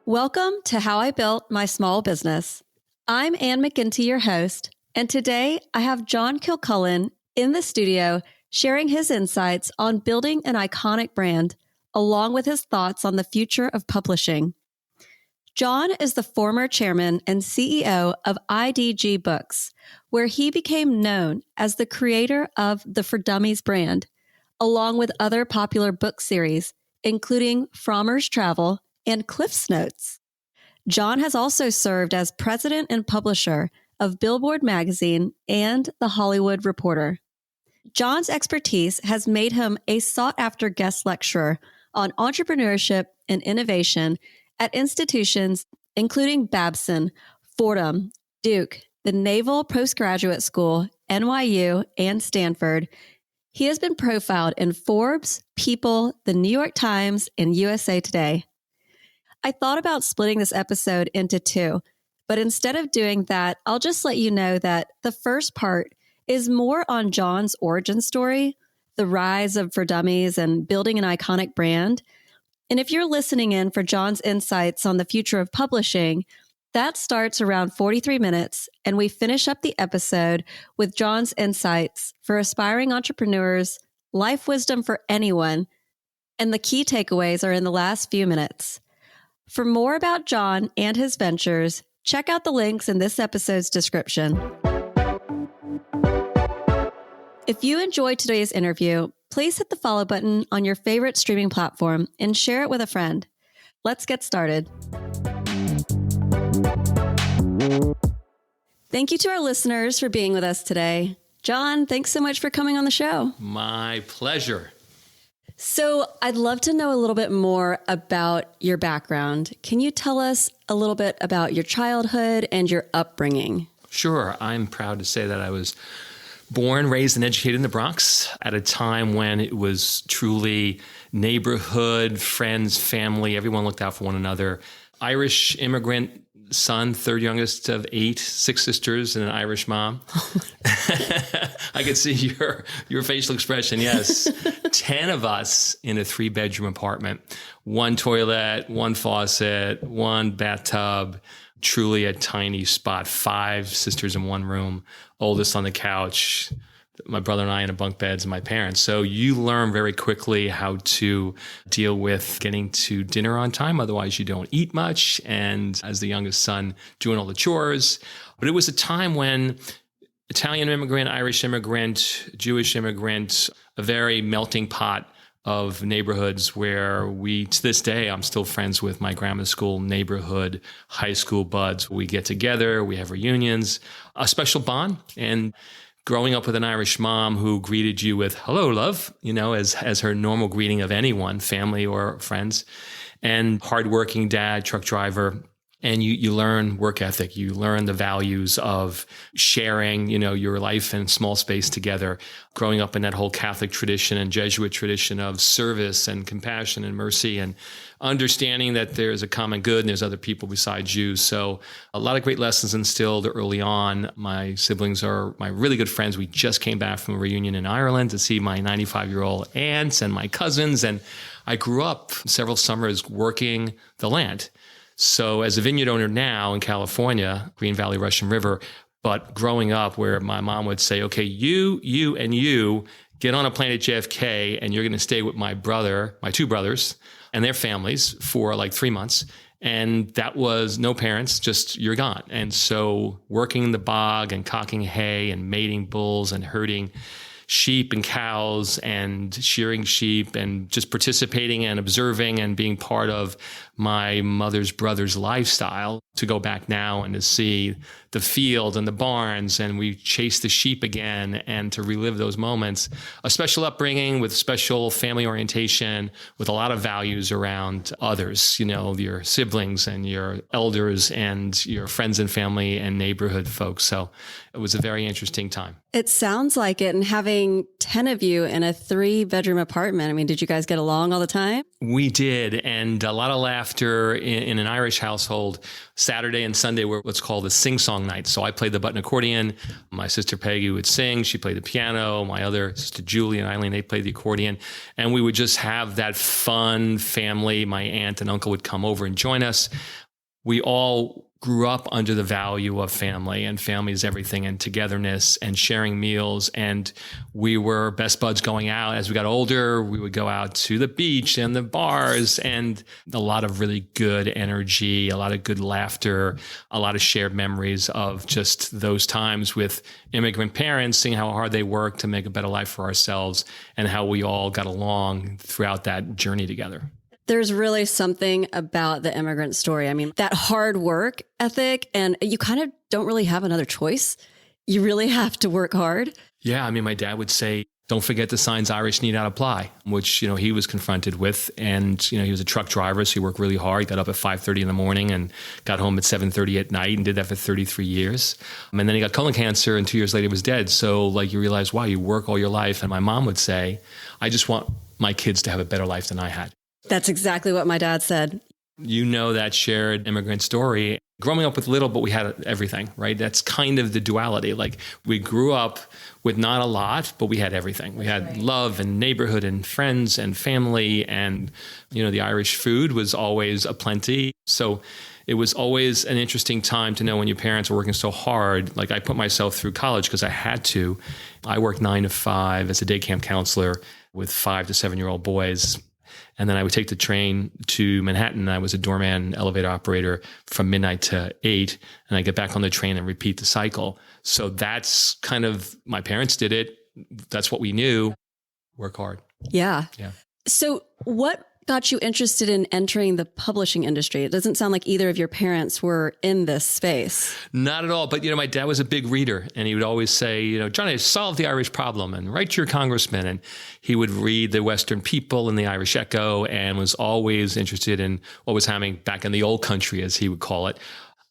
Welcome to How I Built My Small Business. I'm Ann McGinty, your host, and today I have John Kilcullen in the studio sharing his insights on building an iconic brand, along with his thoughts on the future of publishing. John is the former chairman and CEO of IDG Books, where he became known as the creator of the For Dummies brand, along with other popular book series, including Frommer's Travel and Cliff's Notes. John has also served as president and publisher of Billboard magazine and The Hollywood Reporter. John's expertise has made him a sought-after guest lecturer on entrepreneurship and innovation at institutions including Babson, Fordham, Duke, the Naval Postgraduate School, NYU, and Stanford. He has been profiled in Forbes, People, The New York Times, and USA Today. I thought about splitting this episode into two, but instead of doing that, I'll just let you know that the first part is more on John's origin story, the rise of For Dummies and building an iconic brand. And if you're listening in for John's insights on the future of publishing, that starts around 43 minutes, and we finish up the episode with John's insights for aspiring entrepreneurs, life wisdom for anyone, and the key takeaways are in the last few minutes. For more about John and his ventures, check out the links in this episode's description. If you enjoyed today's interview, please hit the follow button on your favorite streaming platform and share it with a friend. Let's get started. Thank you to our listeners for being with us today. John, thanks so much for coming on the show. My pleasure. So I'd love to know a little bit more about your background. Can you tell us a little bit about your childhood and your upbringing? Sure. I'm proud to say that I was born, raised, and educated in the Bronx at a time when it was truly neighborhood, friends, family. Everyone looked out for one another. Irish immigrant son, third youngest of 8, 6 sisters, and an Irish mom. I could see your facial expression. Yes. 10 of us in a 3-bedroom apartment, 1 toilet, 1 faucet, 1 bathtub, truly a tiny spot, 5 sisters in 1 room, oldest on the couch, my brother and I in a bunk beds, and my parents. So you learn very quickly how to deal with getting to dinner on time. Otherwise, you don't eat much. And as the youngest son, doing all the chores. But it was a time when Italian immigrant, Irish immigrant, Jewish immigrant, a very melting pot of neighborhoods where we, to this day, I'm still friends with my grammar school neighborhood, high school buds. We get together, we have reunions, a special bond. And growing up with an Irish mom who greeted you with, "Hello, love," as her normal greeting of anyone, family or friends, and hardworking dad, truck driver. And you learn work ethic. You learn the values of sharing, your life in small space together. Growing up in that whole Catholic tradition and Jesuit tradition of service and compassion and mercy and understanding that there's a common good and there's other people besides you. So a lot of great lessons instilled early on. My siblings are my really good friends. We just came back from a reunion in Ireland to see my 95-year-old aunts and my cousins. And I grew up several summers working the land. So as a vineyard owner now in California, Green Valley, Russian River, but growing up where my mom would say, okay, you, and you get on a plane at JFK and you're going to stay with my 2 brothers and their families for like 3 months. And that was no parents, just you're gone. And so working the bog and cocking hay and mating bulls and herding sheep and cows and shearing sheep and just participating and observing and being part of my mother's brother's lifestyle. To go back now and to see the field and the barns and we chase the sheep again and to relive those moments. A special upbringing with special family orientation with a lot of values around others, your siblings and your elders and your friends and family and neighborhood folks. So it was a very interesting time. It sounds like it. And having 10 of you in a 3-bedroom apartment, I mean, did you guys get along all the time? We did. And a lot of laughter in an Irish household. Saturday and Sunday were what's called the sing-song night. So I played the button accordion. My sister Peggy would sing. She played the piano. My other sister Julie and Eileen, they played the accordion. And we would just have that fun family. My aunt and uncle would come over and join us. We all grew up under the value of family, and family is everything, and togetherness and sharing meals. And we were best buds going out. As we got older, we would go out to the beach and the bars, and a lot of really good energy, a lot of good laughter, a lot of shared memories of just those times with immigrant parents, seeing how hard they worked to make a better life for ourselves and how we all got along throughout that journey together. There's really something about the immigrant story. I mean, that hard work ethic, and you kind of don't really have another choice. You really have to work hard. Yeah. I mean, my dad would say, don't forget the signs Irish need not apply, which, he was confronted with. And, he was a truck driver, so he worked really hard. He got up at 5:30 in the morning and got home at 7:30 at night and did that for 33 years. And then he got colon cancer, and 2 years later he was dead. So you realize, wow, you work all your life. And my mom would say, I just want my kids to have a better life than I had. That's exactly what my dad said. That shared immigrant story. Growing up with little, but we had everything, right? That's kind of the duality. We grew up with not a lot, but we had everything. We had love and neighborhood and friends and family. And, the Irish food was always aplenty. So it was always an interesting time to know when your parents were working so hard. I put myself through college because I had to. I worked 9 to 5 as a day camp counselor with 5 to 7-year-old boys. And then I would take the train to Manhattan. I was a doorman, elevator operator from midnight to 8. And I get back on the train and repeat the cycle. So that's kind of, my parents did it. That's what we knew. Work hard. Yeah. Yeah. So what got you interested in entering the publishing industry? It doesn't sound like either of your parents were in this space. Not at all. But, my dad was a big reader, and he would always say, Johnny, solve the Irish problem and write to your congressman. And he would read the Western People and the Irish Echo and was always interested in what was happening back in the old country, as he would call it.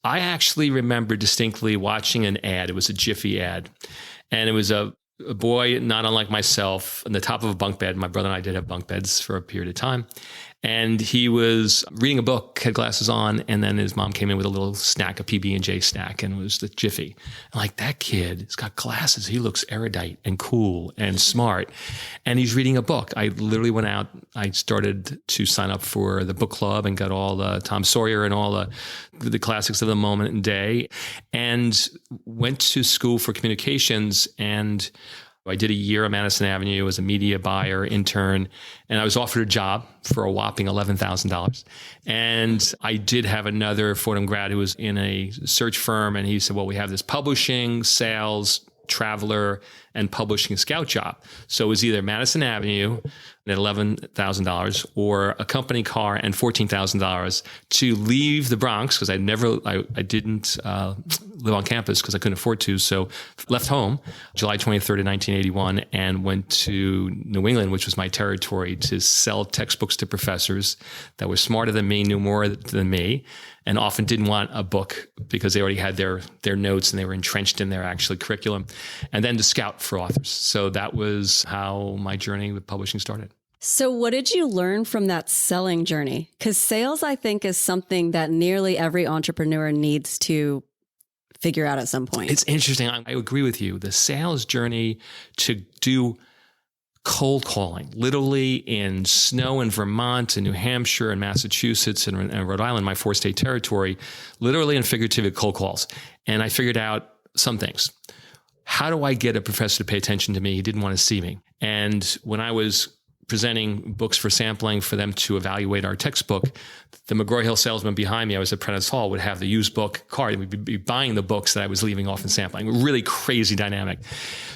I actually remember distinctly watching an ad. It was a Jiffy ad. And it was a boy, not unlike myself, on the top of a bunk bed. My brother and I did have bunk beds for a period of time. And he was reading a book, had glasses on, and then his mom came in with a little snack, a PB&J snack, and it was the Jiffy. I'm that kid has got glasses. He looks erudite and cool and smart. And he's reading a book. I literally went out. I started to sign up for the book club and got all the Tom Sawyer and all the classics of the moment and day, and went to school for communications. And I did a year at Madison Avenue as a media buyer intern, and I was offered a job for a whopping $11,000. And I did have another Fordham grad who was in a search firm, and he said, well, we have this publishing, sales, traveler, and publishing scout job. So it was either Madison Avenue at $11,000 or a company car and $14,000 to leave the Bronx, because I didn't live on campus because I couldn't afford to. So left home July 23rd of 1981 and went to New England, which was my territory, to sell textbooks to professors that were smarter than me, knew more than me, and often didn't want a book because they already had their notes and they were entrenched in their actual curriculum, and then to scout for authors. So that was how my journey with publishing started. So what did you learn from that selling journey? Because sales, I think, is something that nearly every entrepreneur needs to figure out at some point. It's interesting. I agree with you. The sales journey to do cold calling, literally in snow in Vermont and New Hampshire and Massachusetts and Rhode Island, my 4-state territory, literally and figuratively cold calls. And I figured out some things. How do I get a professor to pay attention to me? He didn't want to see me. And when I was presenting books for sampling for them to evaluate our textbook, the McGraw-Hill salesman behind me, I was at Prentice Hall, would have the used book card and we'd be buying the books that I was leaving off and sampling. Really crazy dynamic.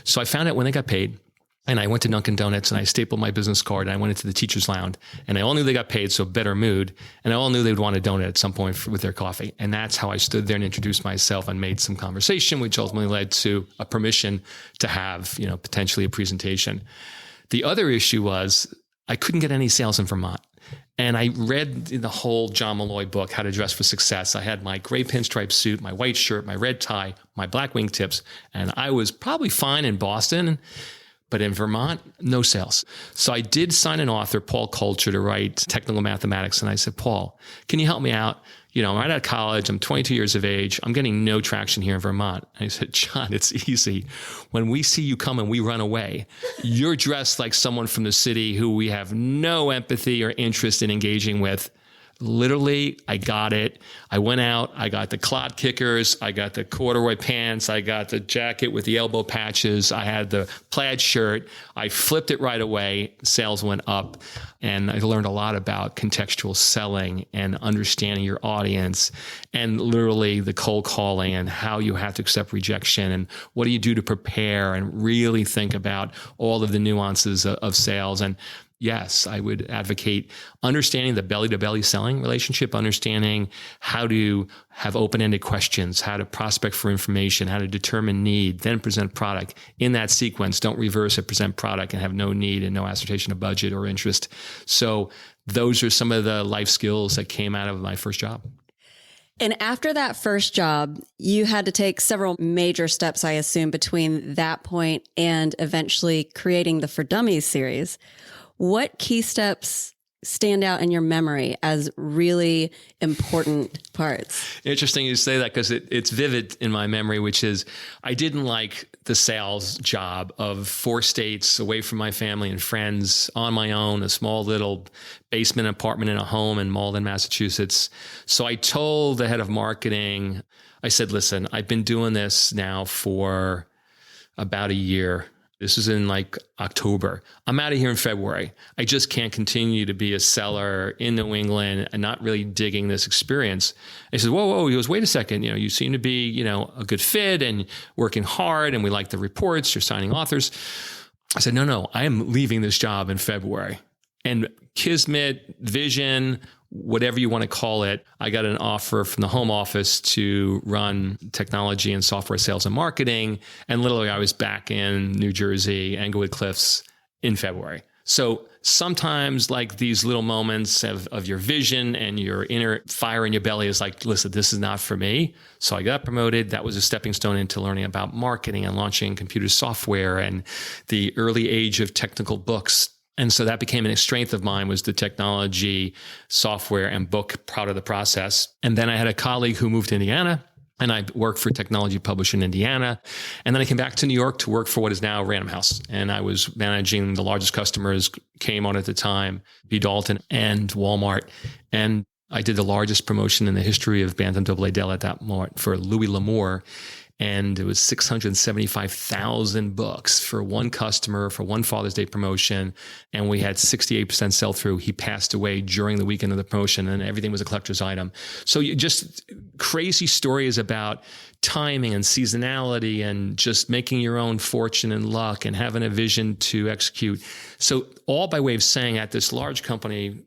So I found out when they got paid, and I went to Dunkin' Donuts and I stapled my business card and I went into the teacher's lounge, and I all knew they got paid, so better mood. And I all knew they would want a donut at some point with their coffee. And that's how I stood there and introduced myself and made some conversation, which ultimately led to a permission to have, potentially a presentation. The other issue was I couldn't get any sales in Vermont. And I read the whole John Malloy book, How to Dress for Success. I had my gray pinstripe suit, my white shirt, my red tie, my black wingtips, and I was probably fine in Boston, but in Vermont, no sales. So I did sign an author, Paul Culture, to write technical mathematics. And I said, Paul, can you help me out? I'm right out of college. I'm 22 years of age. I'm getting no traction here in Vermont. And he said, John, it's easy. When we see you come and we run away, you're dressed like someone from the city who we have no empathy or interest in engaging with. Literally, I got it. I went out, I got the clot kickers, I got the corduroy pants, I got the jacket with the elbow patches, I had the plaid shirt. I flipped it right away. Sales went up, and I learned a lot about contextual selling and understanding your audience, and literally the cold calling and how you have to accept rejection and what do you do to prepare and really think about all of the nuances of sales. And yes, I would advocate understanding the belly-to-belly selling relationship, understanding how to have open-ended questions, how to prospect for information, how to determine need, then present product. In that sequence, don't reverse it, present product and have no need and no assertion of budget or interest. So those are some of the life skills that came out of my first job. And after that first job, you had to take several major steps, I assume, between that point and eventually creating the For Dummies series. What key steps stand out in your memory as really important parts? Interesting you say that because it's vivid in my memory, which is I didn't like the sales job of 4 states away from my family and friends on my own, a small little basement apartment in a home in Malden, Massachusetts. So I told the head of marketing, I said, listen, I've been doing this now for about a year. This is in like October. I'm out of here in February. I just can't continue to be a seller in New England and not really digging this experience. And he says, whoa. He goes, wait a second. You seem to be, a good fit and working hard and we like the reports. You're signing authors. I said, no, I am leaving this job in February. And kismet, vision, whatever you want to call it, I got an offer from the home office to run technology and software sales and marketing. And literally I was back in New Jersey, Englewood Cliffs in February. So sometimes like these little moments of your vision and your inner fire in your belly is like, listen, this is not for me. So I got promoted. That was a stepping stone into learning about marketing and launching computer software and the early age of technical books. And so that became a strength of mine, was the technology, software, and book part of the process. And then I had a colleague who moved to Indiana, and I worked for a technology publisher in Indiana. And then I came back to New York to work for what is now Random House. And I was managing the largest customers, came on at the time, B. Dalton and Walmart. And I did the largest promotion in the history of Bantam AA Dell at that moment for Louis L'Amour. And it was 675,000 books for one customer for one Father's Day promotion. And we had 68% sell through. He passed away during the weekend of the promotion and everything was a collector's item. So just crazy stories about timing and seasonality and just making your own fortune and luck and having a vision to execute. So all by way of saying, at this large company,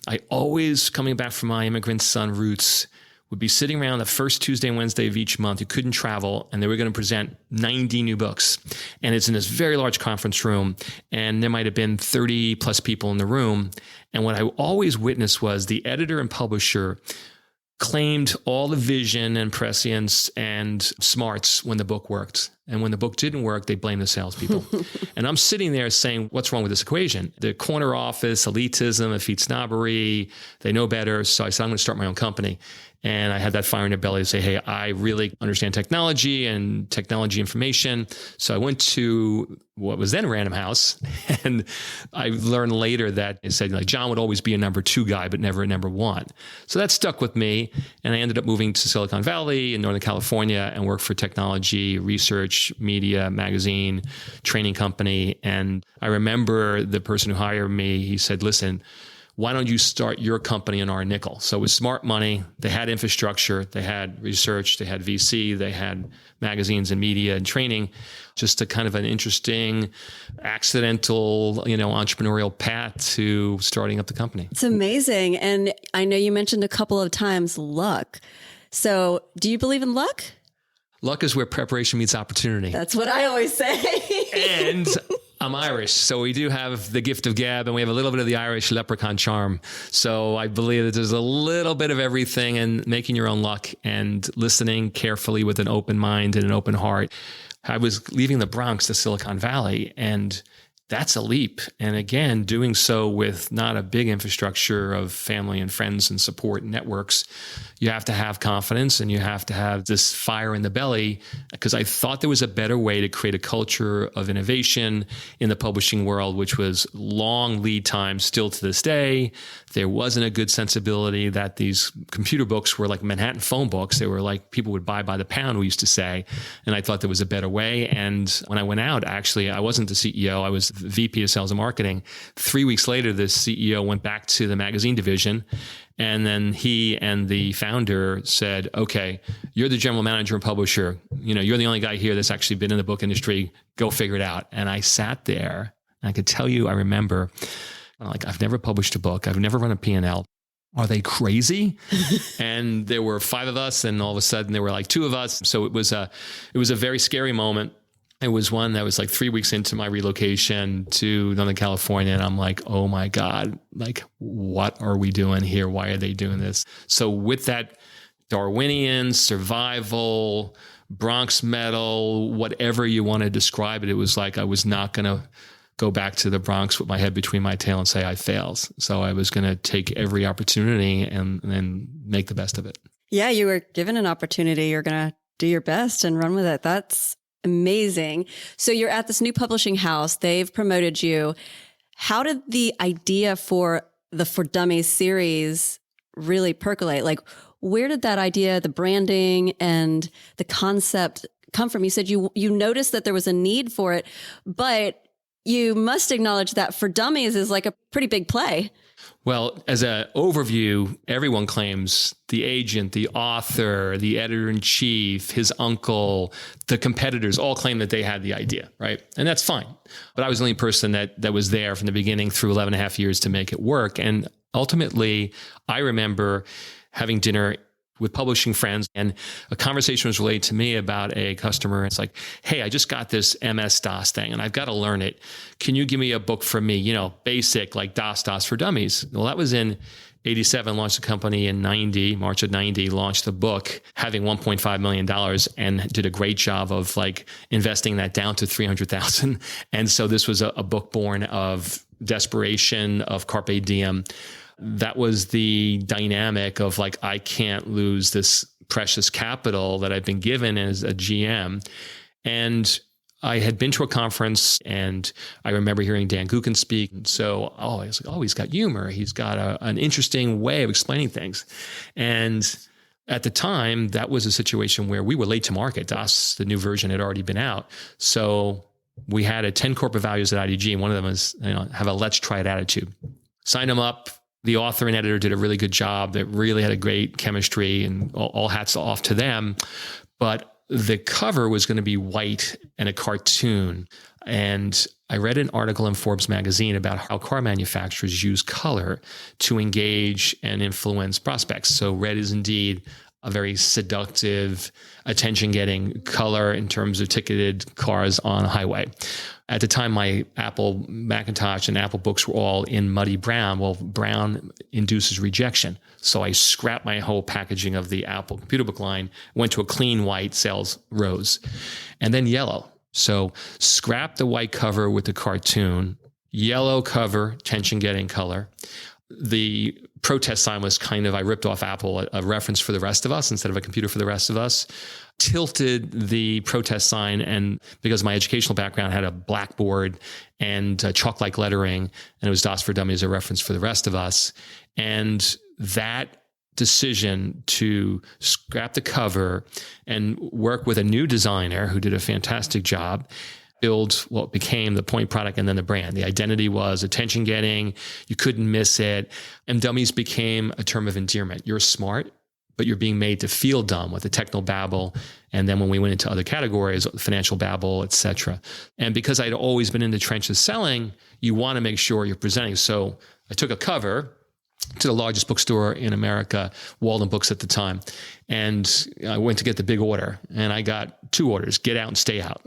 I always, coming back from my immigrant son roots, would be sitting around the first Tuesday and Wednesday of each month. You couldn't travel, and they were going to present 90 new books. And it's in this very large conference room, and there might have been 30 plus people in the room. And what I always witnessed was the editor and publisher claimed all the vision and prescience and smarts when the book worked. And when the book didn't work, they blamed the salespeople. And I'm sitting there saying, what's wrong with this equation? The corner office, elitism, effete snobbery, they know better. So I said, I'm going to start my own company. And I had that fire in the belly to say, hey, I really understand technology and technology information. So I went to what was then Random House. And I learned later that it said, like, John would always be a number 2 guy, but never a number 1. So that stuck with me. And I ended up moving to Silicon Valley in Northern California and worked for technology, research, media, magazine, training company. And I remember the person who hired me, he said, listen, why don't you start your company on our nickel? So it was smart money. They had infrastructure, they had research, they had VC, they had magazines and media and training. Just a kind of an interesting, accidental, entrepreneurial path to starting up the company. It's amazing. And I know you mentioned a couple of times luck. So do you believe in luck? Luck is where preparation meets opportunity. That's what I always say. And I'm Irish, so we do have the gift of gab, and we have a little bit of the Irish leprechaun charm. So I believe that there's a little bit of everything, and making your own luck and listening carefully with an open mind and an open heart. I was leaving the Bronx to Silicon Valley, and that's a leap. And again, doing so with not a big infrastructure of family and friends and support networks. You have to have confidence, and you have to have this fire in the belly, because I thought there was a better way to create a culture of innovation in the publishing world, which was long lead times still to this day. There wasn't a good sensibility that these computer books were like Manhattan phone books. They were like people would buy by the pound, we used to say. And I thought there was a better way. And when I went out, actually, I wasn't the CEO. I was VP of sales and marketing. 3 weeks later, the CEO went back to the magazine division. And then he and the founder said, okay, you're the general manager and publisher. You're the only guy here that's actually been in the book industry. Go figure it out. And I sat there, and I could tell you, I remember, I've never published a book. I've never run a P&L. Are they crazy? And there were 5 of us, and all of a sudden there were like 2 of us. So it was a very scary moment. It was one that was like 3 weeks into my relocation to Northern California. And I'm like, oh my God, like, what are we doing here? Why are they doing this? So with that Darwinian survival, Bronx metal, whatever you want to describe it, it was like I was not going to go back to the Bronx with my head between my tail and say I failed. So I was going to take every opportunity and make the best of it. Yeah, you were given an opportunity. You're going to do your best and run with it. That's amazing. So you're at this new publishing house. They've promoted you. How did the idea for the For Dummies series really percolate? Like, where did that idea, the branding and the concept come from? You said you noticed that there was a need for it, but you must acknowledge that For Dummies is like a pretty big play. Well, as an overview, everyone claims the agent, the author, the editor-in-chief, his uncle, the competitors all claim that they had the idea, right? And that's fine. But I was the only person that was there from the beginning through 11 and a half years to make it work. And ultimately, I remember having dinner with publishing friends, and a conversation was relayed to me about a customer. It's like, hey, I just got this MS-DOS thing and I've got to learn it. Can you give me a book for me? Basic, like DOS for Dummies. Well, that was in 87, launched the company in 90, March of 90, launched the book, having $1.5 million, and did a great job of like investing that down to 300,000. And so this was a book born of desperation, of carpe diem. That was the dynamic of like, I can't lose this precious capital that I've been given as a GM. And I had been to a conference, and I remember hearing Dan Gukin speak. So, I was like, he's got humor. He's got an interesting way of explaining things. And at the time, that was a situation where we were late to market. DOS, the new version, had already been out. So we had a 10 corporate values at IDG, and one of them was, have a let's try it attitude. Sign them up. The author and editor did a really good job. That really had a great chemistry, and all hats off to them. But the cover was going to be white and a cartoon. And I read an article in Forbes magazine about how car manufacturers use color to engage and influence prospects. So red is indeed a very seductive, attention-getting color in terms of ticketed cars on a highway. At the time, my Apple Macintosh and Apple books were all in muddy brown. Well, brown induces rejection. So I scrapped my whole packaging of the Apple computer book line, went to a clean white, sales rose, and then yellow. So scrap the white cover with the cartoon, yellow cover, attention-getting color. The protest sign was I ripped off Apple, a reference for the rest of us instead of a computer for the rest of us. Tilted the protest sign, and because my educational background had a blackboard and chalk-like lettering, and it was DOS for Dummies, a reference for the rest of us. And that decision to scrap the cover and work with a new designer who did a fantastic job, build what became the point product and then the brand. The identity was attention getting. You couldn't miss it. And Dummies became a term of endearment. You're smart, but you're being made to feel dumb with the techno babble. And then when we went into other categories, financial babble, et cetera. And because I'd always been in the trenches selling, you want to make sure you're presenting. So I took a cover to the largest bookstore in America, Walden Books at the time, And I went to get the big order and I got 2 orders, get out and stay out.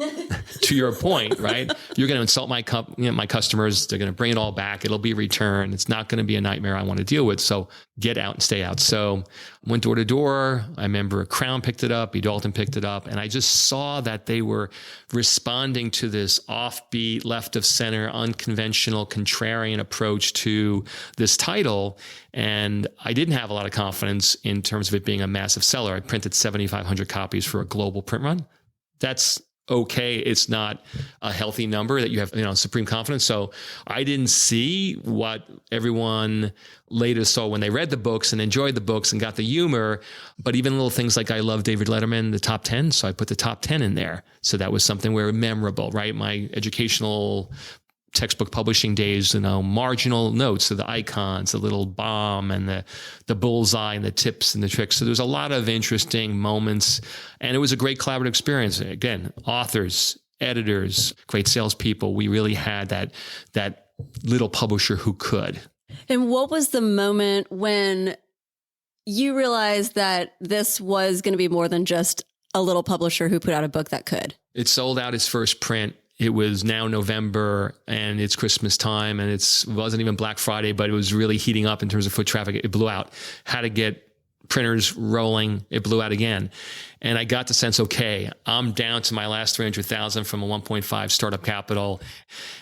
To your point, right? You're going to insult my customers. They're going to bring it all back. It'll be returned. It's not going to be a nightmare I want to deal with. So get out and stay out. So went door to door. I remember Crown picked it up, B. Dalton picked it up. And I just saw that they were responding to this offbeat, left of center, unconventional, contrarian approach to this title. And I didn't have a lot of confidence in terms of it being a massive seller. I printed 7,500 copies for a global print run. That's okay. It's not a healthy number that you have, supreme confidence. So I didn't see what everyone later saw when they read the books and enjoyed the books and got the humor. But even little things like I love David Letterman, the top 10. So I put the top 10 in there. So that was something where memorable, right? My educational textbook publishing days, marginal notes of the icons, the little bomb and the bullseye and the tips and the tricks. So there's a lot of interesting moments, and it was a great collaborative experience. Again, authors, editors, great salespeople. We really had that little publisher who could. And what was the moment when you realized that this was going to be more than just a little publisher who put out a book that could? It sold out its first print. It was now November and it's Christmas time and it wasn't even Black Friday, but it was really heating up in terms of foot traffic. It blew out. Had to get printers rolling. It blew out again. And I got the sense, okay, I'm down to my last 300,000 from a 1.5 startup capital.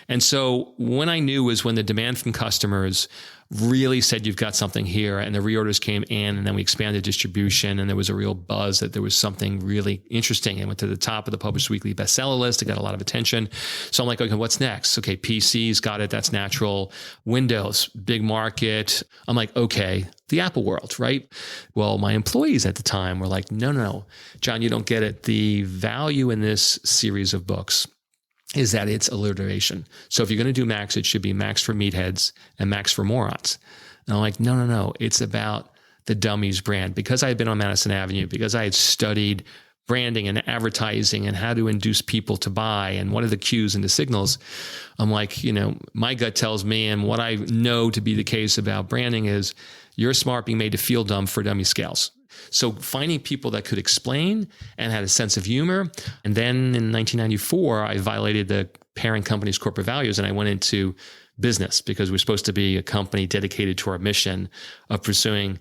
And so when I knew was when the demand from customers really said, you've got something here, and the reorders came in, and then we expanded distribution, and there was a real buzz that there was something really interesting, and went to the top of the Published Weekly bestseller list. It got a lot of attention. So I'm like, okay, what's next? Okay, PCs, got it. That's natural. Windows, big market. I'm like, okay, the Apple world, right? Well, my employees at the time were like, no, John, you don't get it. The value in this series of books is that it's alliteration. So if you're going to do Max, it should be Max for meatheads and Max for morons. And I'm like, no. It's about the Dummies brand. Because I had been on Madison Avenue, because I had studied branding and advertising and how to induce people to buy and what are the cues and the signals, I'm like, my gut tells me, and what I know to be the case about branding is you're smart being made to feel dumb for dummy scales. So finding people that could explain and had a sense of humor. And then in 1994, I violated the parent company's corporate values and I went into business because we're supposed to be a company dedicated to our mission of pursuing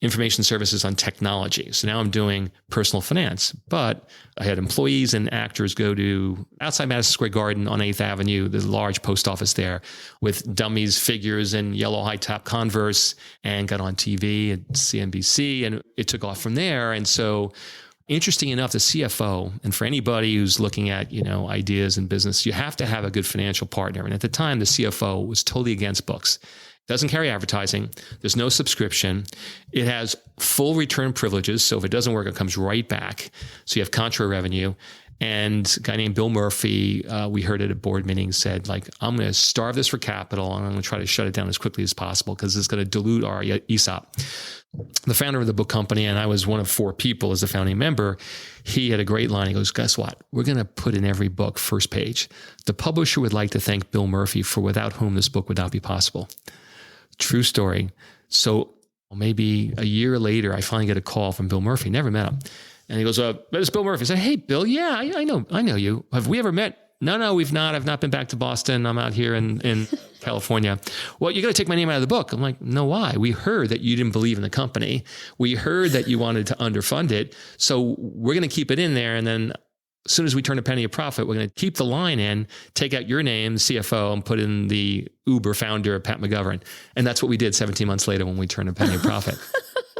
information services on technology. So now I'm doing personal finance, but I had employees and actors go to outside Madison Square Garden on 8th Avenue, there's a large post office there with dummies figures and yellow high top Converse, and got on TV at CNBC, and it took off from there. And so interesting enough, the CFO, and for anybody who's looking at, ideas in business, you have to have a good financial partner. And at the time, the CFO was totally against books. Doesn't carry advertising. There's no subscription. It has full return privileges. So if it doesn't work, it comes right back. So you have contra revenue. And a guy named Bill Murphy, we heard at a board meeting, said, I'm going to starve this for capital and I'm going to try to shut it down as quickly as possible because it's going to dilute our ESOP. The founder of the book company, and I was one of 4 people as a founding member, he had a great line. He goes, guess what? We're going to put in every book first page. The publisher would like to thank Bill Murphy for without whom this book would not be possible. True story. So maybe a year later, I finally get a call from Bill Murphy. Never met him. And he goes, it's Bill Murphy. I said, hey, Bill, yeah, I know you. Have we ever met? No, we've not. I've not been back to Boston. I'm out here in California. Well, you're going to take my name out of the book. I'm like, no, why? We heard that you didn't believe in the company. We heard that you wanted to underfund it. So we're going to keep it in there. And then as soon as we turn a penny a profit, we're going to keep the line in, take out your name, CFO, and put in the Uber founder, Pat McGovern. And that's what we did 17 months later when we turned a penny a profit.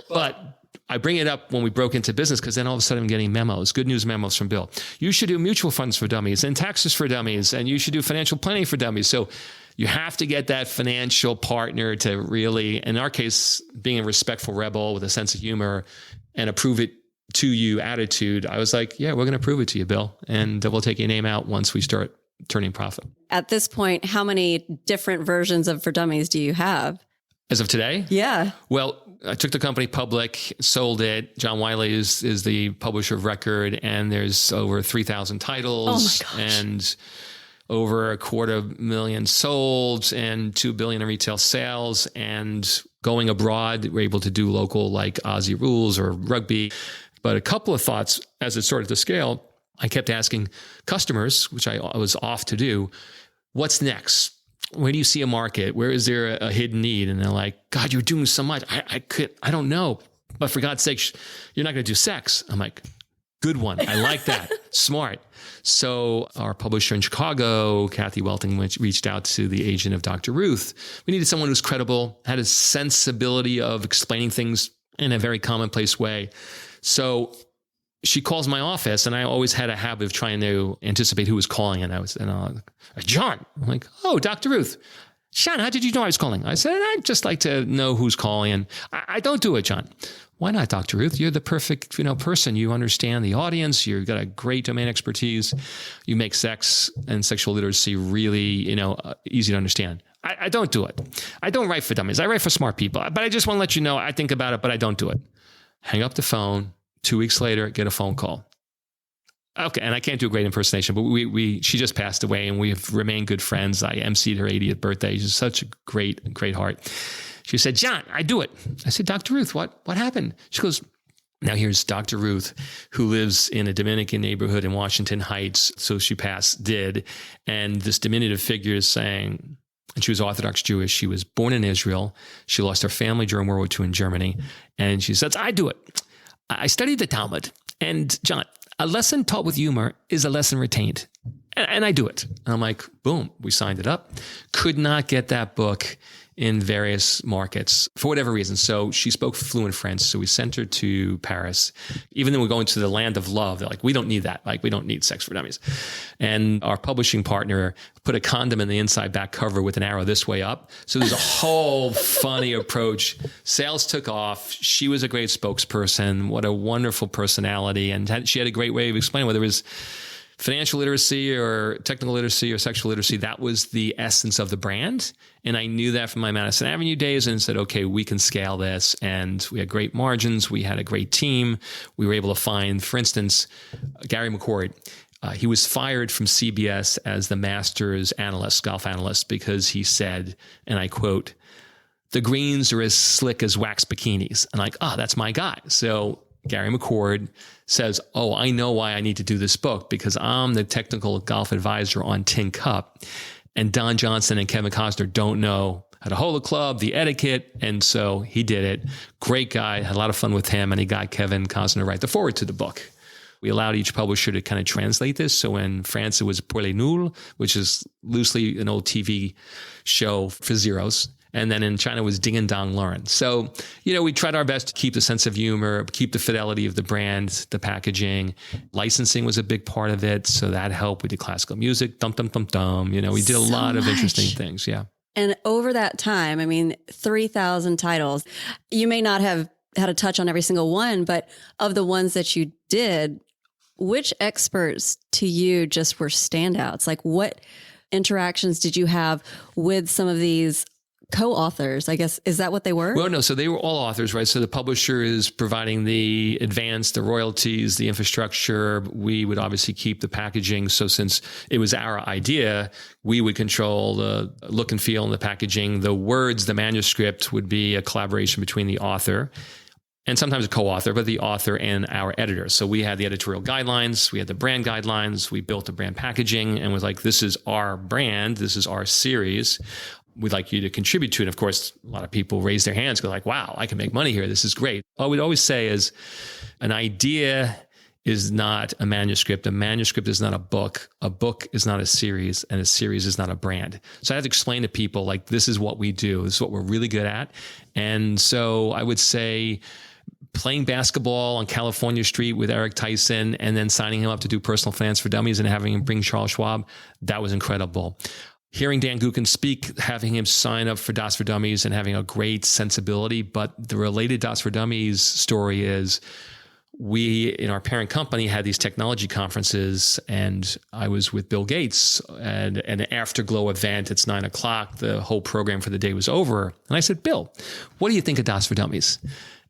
But I bring it up when we broke into business because then all of a sudden I'm getting memos, good news memos from Bill. You should do mutual funds for dummies and taxes for dummies, and you should do financial planning for dummies. So you have to get that financial partner to really, in our case, being a respectful rebel with a sense of humor and approve it to you attitude. I was like, yeah, we're going to prove it to you, Bill. And we'll take your name out once we start turning profit. At this point, how many different versions of For Dummies do you have? As of today? Yeah. Well, I took the company public, sold it. John Wiley is the publisher of record, and there's over 3,000 titles. Oh my gosh. And over 250,000 sold and $2 billion in retail sales, and Going abroad, we're able to do local like Aussie rules or rugby. But a couple of thoughts as it started to scale, I kept asking customers, which I was off to do, what's next? Where do you see a market? Where is there a hidden need? And they're like, God, you're doing so much. I don't know. But for God's sake, you're not going to do sex. I'm like, good one. I like that. Smart. So our publisher in Chicago, Kathy Welting, reached out to the agent of Dr. Ruth. We needed someone who's credible, had a sensibility of explaining things in a very commonplace way. So she calls my office, and I always had a habit of trying to anticipate who was calling. And I was, John. I'm like, oh, Dr. Ruth. John, how did you know I was calling? I said, I'd just like to know who's calling. And I don't do it, John. Why not, Dr. Ruth? You're the perfect, person. You understand the audience. You've got a great domain expertise. You make sex and sexual literacy really, easy to understand. I don't do it. I don't write for dummies. I write for smart people. But I just want to let you know, I think about it, but I don't do it. Hang up the phone. 2 weeks later, get a phone call. Okay, and I can't do a great impersonation, but she just passed away, and we have remained good friends. I emceed her 80th birthday. She's such a great heart. She said, John, I do it. I said, Dr. Ruth, what happened? She goes, now here's Dr. Ruth, who lives in a Dominican neighborhood in Washington Heights. So she did. And this diminutive figure is saying, and she was Orthodox Jewish. She was born in Israel. She lost her family during World War II in Germany. And she says, I do it. I studied the Talmud. And John, a lesson taught with humor is a lesson retained. And I do it. And I'm like, boom, we signed it up. Could not get that book in various markets for whatever reason. So she spoke fluent French. So we sent her to Paris. Even though we're going to the land of love, they're like, we don't need that. Like, we don't need sex for dummies. And our publishing partner put a condom in the inside back cover with an arrow this way up. So there's a whole funny approach. Sales took off. She was a great spokesperson. What a wonderful personality. And she had a great way of explaining whether it was financial literacy or technical literacy or sexual literacy. That was the essence of the brand. And I knew that from my Madison Avenue days and said, okay, we can scale this. And we had great margins. We had a great team. We were able to find, for instance, Gary McCord. He was fired from CBS as the Masters analyst, golf analyst, because he said, and I quote, the greens are as slick as wax bikinis. And like, that's my guy. So Gary McCord says, I know why I need to do this book, because I'm the technical golf advisor on Tin Cup, and Don Johnson and Kevin Costner don't know how to hold a club, the etiquette. And so he did it. Great guy, had a lot of fun with him, and he got Kevin Costner to write the foreword to the book. We allowed each publisher to kind of translate this. So in France, it was Pour les Nuls, which is loosely an old TV show for zeros. And then in China was Ding and Dong Lauren. So, we tried our best to keep the sense of humor, keep the fidelity of the brand, the packaging. Licensing was a big part of it. So that helped. We did classical music, dum, dum, dum, dum. We did a lot of interesting things. Yeah. And over that time, 3,000 titles, you may not have had a touch on every single one, but of the ones that you did, which experts to you just were standouts? Like, what interactions did you have with some of these co-authors, I guess? Is that what they were? Well, no. So they were all authors, right? So the publisher is providing the advance, the royalties, the infrastructure. We would obviously keep the packaging. So since it was our idea, we would control the look and feel and the packaging. The words, the manuscript would be a collaboration between the author and sometimes a co-author, but the author and our editor. So we had the editorial guidelines, we had the brand guidelines, we built the brand packaging, and was like, this is our brand, this is our series. We'd like you to contribute to it. And of course, a lot of people raise their hands, go like, wow, I can make money here. This is great. What we'd always say is an idea is not a manuscript. A manuscript is not a book. A book is not a series, and a series is not a brand. So I have to explain to people, like, this is what we do. This is what we're really good at. And so I would say playing basketball on California Street with Eric Tyson and then signing him up to do personal finance for dummies and having him bring Charles Schwab, that was incredible. Hearing Dan Gukin speak, having him sign up for Das for Dummies and having a great sensibility. But the related Das for Dummies story is we, in our parent company, had these technology conferences, and I was with Bill Gates and an afterglow event. It's 9:00. The whole program for the day was over. And I said, Bill, what do you think of Das for Dummies?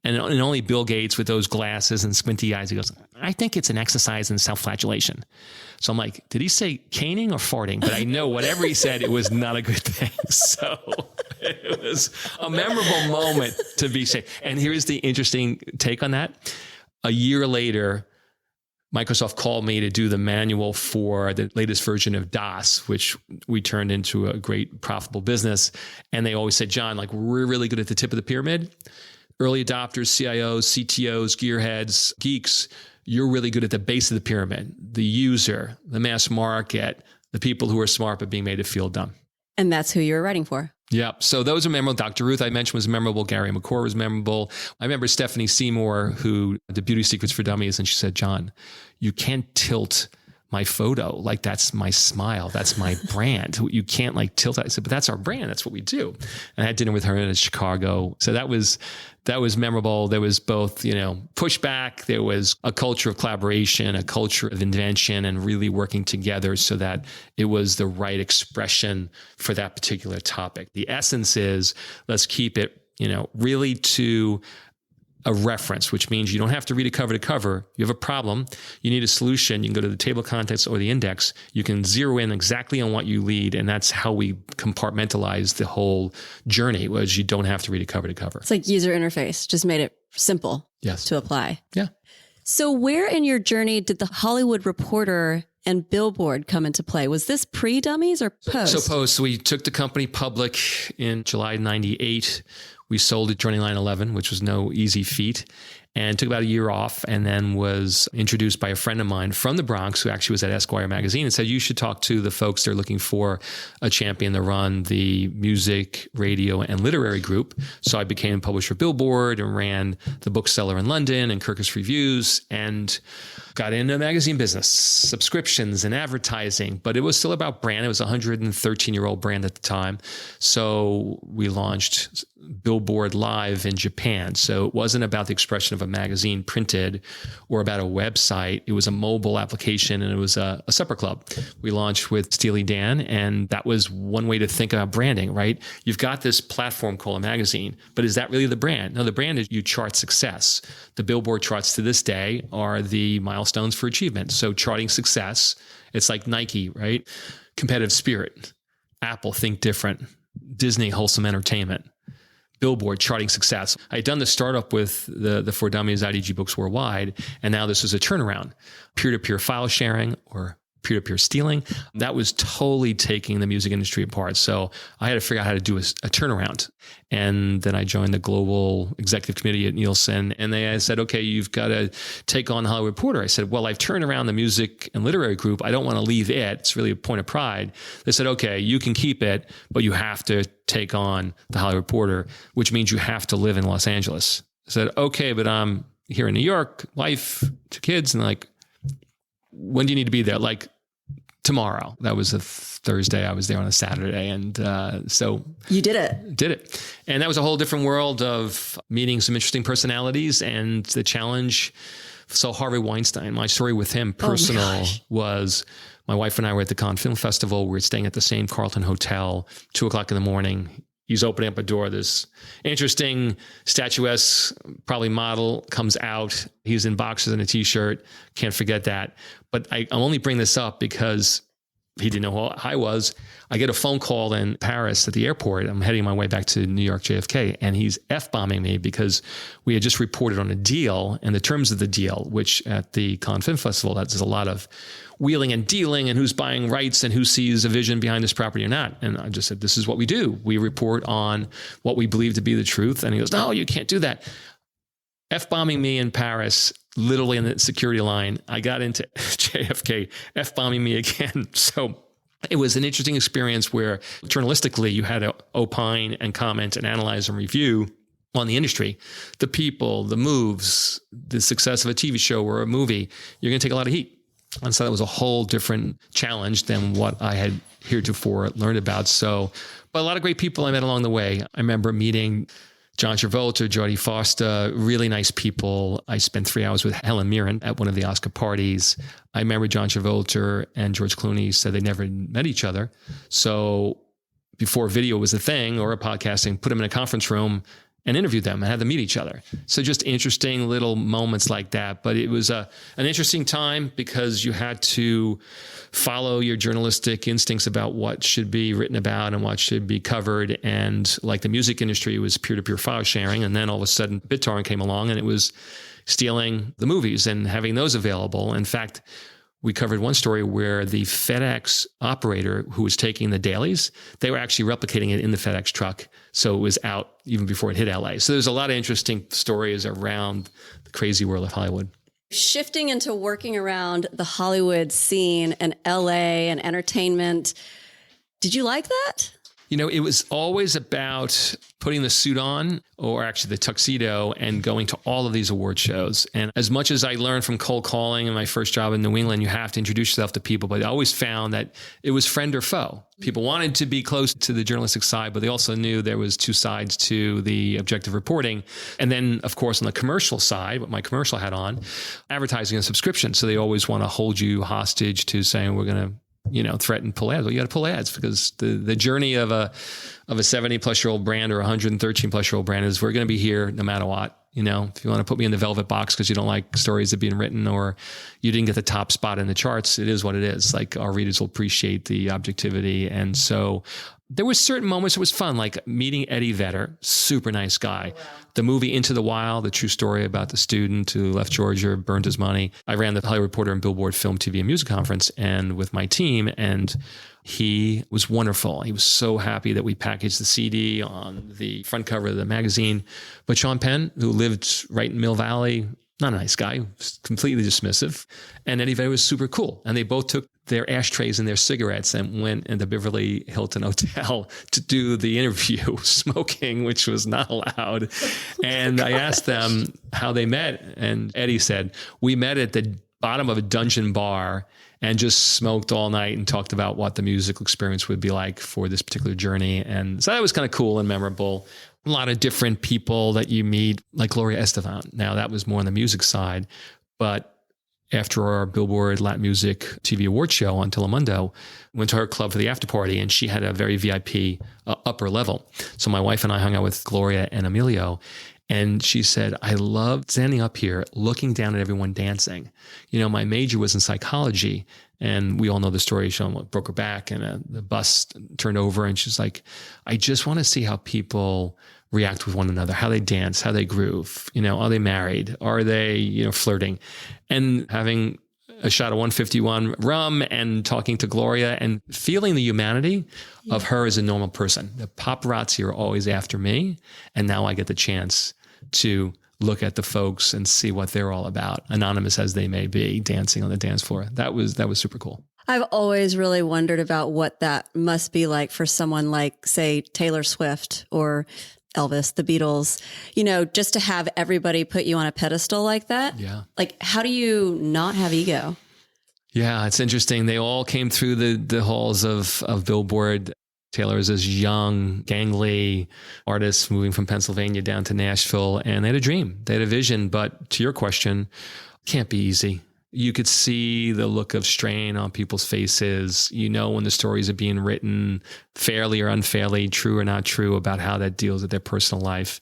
And only Bill Gates with those glasses and squinty eyes, he goes, I think it's an exercise in self-flagellation. So I'm like, did he say caning or farting? But I know whatever he said, it was not a good thing. So It was a memorable moment to be safe. And here's the interesting take on that. A year later, Microsoft called me to do the manual for the latest version of DOS, which we turned into a great profitable business. And they always said, John, like, we're really good at the tip of the pyramid. Early adopters, CIOs, CTOs, gearheads, geeks, you're really good at the base of the pyramid, the user, the mass market, the people who are smart but being made to feel dumb. And that's who you were writing for. Yeah. So those are memorable. Dr. Ruth, I mentioned, was memorable. Gary McCord was memorable. I remember Stephanie Seymour, who did Beauty Secrets for Dummies, and she said, John, you can't tilt my photo. Like, that's my smile. That's my brand. You can't like tilt it. I said, but that's our brand. That's what we do. And I had dinner with her in Chicago. So that was memorable. There was both, pushback. There was a culture of collaboration, a culture of invention, and really working together so that it was the right expression for that particular topic. The essence is, let's keep it, really to a reference, which means you don't have to read it cover to cover. You have a problem. You need a solution. You can go to the table of contents or the index. You can zero in exactly on what you lead. And that's how we compartmentalize the whole journey, was you don't have to read it cover to cover. It's like user interface, just made it simple to apply. Yeah. So where in your journey did the Hollywood Reporter and Billboard come into play? Was this pre-Dummies or post? So post. So we took the company public in July 98. We sold it during 9/11, which was no easy feat, and took about a year off, and then was introduced by a friend of mine from the Bronx, who actually was at Esquire magazine, and said, you should talk to the folks that are looking for a champion to run the music, radio, and literary group. So I became publisher of Billboard and ran the bookseller in London and Kirkus Reviews, and got into the magazine business, subscriptions and advertising, but it was still about brand. It was a 113-year-old brand at the time. So we launched Billboard Live in Japan. So it wasn't about the expression of a magazine printed or about a website. It was a mobile application, and it was a supper club. We launched with Steely Dan, and that was one way to think about branding, right? You've got this platform called a magazine, but is that really the brand? No, the brand is you chart success. The Billboard charts to this day are the milestones for achievement. So charting success, it's like Nike, right? Competitive spirit. Apple, think different. Disney, wholesome entertainment. Billboard, charting success. I had done the startup with the For Dummies IDG Books Worldwide, and now this was a turnaround. Peer-to-peer file sharing or peer-to-peer stealing. That was totally taking the music industry apart. So I had to figure out how to do a turnaround. And then I joined the global executive committee at Nielsen, and they said, okay, you've got to take on the Hollywood Reporter. I said, well, I've turned around the music and literary group. I don't want to leave it. It's really a point of pride. They said, okay, you can keep it, but you have to take on the Hollywood Reporter, which means you have to live in Los Angeles. I said, okay, but I'm here in New York, wife, 2 kids, and like, when do you need to be there? Like tomorrow. That was a Thursday. I was there on a Saturday. And so you did it. And that was a whole different world of meeting some interesting personalities and the challenge. So Harvey Weinstein, my story with him personal was my wife and I were at the Cannes Film Festival. We were staying at the same Carlton Hotel, 2:00 in the morning. He's opening up a door. This interesting, statuesque, probably model comes out. He's in boxers and a T-shirt. Can't forget that. But I only bring this up because he didn't know who I was. I get a phone call in Paris at the airport. I'm heading my way back to New York JFK, and he's F-bombing me because we had just reported on a deal and the terms of the deal, which at the Cannes Film Festival, there's a lot of wheeling and dealing and who's buying rights and who sees a vision behind this property or not. And I just said, this is what we do. We report on what we believe to be the truth. And he goes, no, you can't do that. F-bombing me in Paris, literally in the security line. I got into JFK, F-bombing me again. So it was an interesting experience where journalistically you had to opine and comment and analyze and review on the industry, the people, the moves, the success of a TV show or a movie. You're going to take a lot of heat. And so that was a whole different challenge than what I had heretofore learned about. So, but a lot of great people I met along the way. I remember meeting John Travolta, Jodie Foster, really nice people. I spent 3 hours with Helen Mirren at one of the Oscar parties. I remember John Travolta and George Clooney said they never met each other. So before video was a thing or a podcasting, put them in a conference room and interviewed them and had them meet each other. So just interesting little moments like that. But it was an interesting time because you had to follow your journalistic instincts about what should be written about and what should be covered. And like the music industry was peer-to-peer file sharing. And then all of a sudden BitTorrent came along and it was stealing the movies and having those available. In fact, we covered one story where the FedEx operator who was taking the dailies, they were actually replicating it in the FedEx truck. So it was out even before it hit LA. So there's a lot of interesting stories around the crazy world of Hollywood. Shifting into working around the Hollywood scene and LA and entertainment, did you like that? You know, it was always about putting the suit on, or actually the tuxedo, and going to all of these award shows. And as much as I learned from cold calling in my first job in New England, you have to introduce yourself to people. But I always found that it was friend or foe. People wanted to be close to the journalistic side, but they also knew there was two sides to the objective reporting. And then, of course, on the commercial side, what my commercial hat on, advertising and subscription. So they always want to hold you hostage to saying, we're going to threaten pull ads. Well, you got to pull ads because the journey of a 70-plus-year-old brand or a 113-plus-year-old brand is we're going to be here no matter what. If you want to put me in the velvet box because you don't like stories that are being written or you didn't get the top spot in the charts, it is what it is. Like our readers will appreciate the objectivity. And so there were certain moments it was fun, like meeting Eddie Vedder, super nice guy. Wow. The movie Into the Wild, the true story about the student who left Georgia, burned his money. I ran the Hollywood Reporter and Billboard Film, TV, and Music Conference and with my team, and he was wonderful. He was so happy that we packaged the CD on the front cover of the magazine. But Sean Penn, who lived right in Mill Valley, not a nice guy, completely dismissive. And Eddie Vedder was super cool. And they both took their ashtrays and their cigarettes and went in the Beverly Hilton Hotel to do the interview smoking, which was not allowed. And I asked them how they met. And Eddie said, we met at the bottom of a dungeon bar and just smoked all night and talked about what the musical experience would be like for this particular journey. And so that was kind of cool and memorable. A lot of different people that you meet, like Gloria Estefan. Now, that was more on the music side. But after our Billboard Latin Music TV Award show on Telemundo, went to her club for the after party, and she had a very VIP upper level. So my wife and I hung out with Gloria and Emilio. And she said, I loved standing up here, looking down at everyone dancing. My major was in psychology, and we all know the story. She broke her back and the bus turned over. And she's like, I just want to see how people react with one another, how they dance, how they groove. Are they married? Are they, flirting? And having a shot of 151 rum and talking to Gloria and feeling the humanity of her as a normal person. The paparazzi are always after me. And now I get the chance to look at the folks and see what they're all about, anonymous as they may be, dancing on the dance floor. That was super cool. I've always really wondered about what that must be like for someone like, say, Taylor Swift or Elvis, the Beatles, just to have everybody put you on a pedestal like that. Yeah. Like, how do you not have ego? Yeah, it's interesting. They all came through the halls of Billboard. Taylor is this young, gangly artist moving from Pennsylvania down to Nashville, and they had a dream. They had a vision. But to your question, it can't be easy. You could see the look of strain on people's faces. When the stories are being written fairly or unfairly, true or not true, about how that deals with their personal life.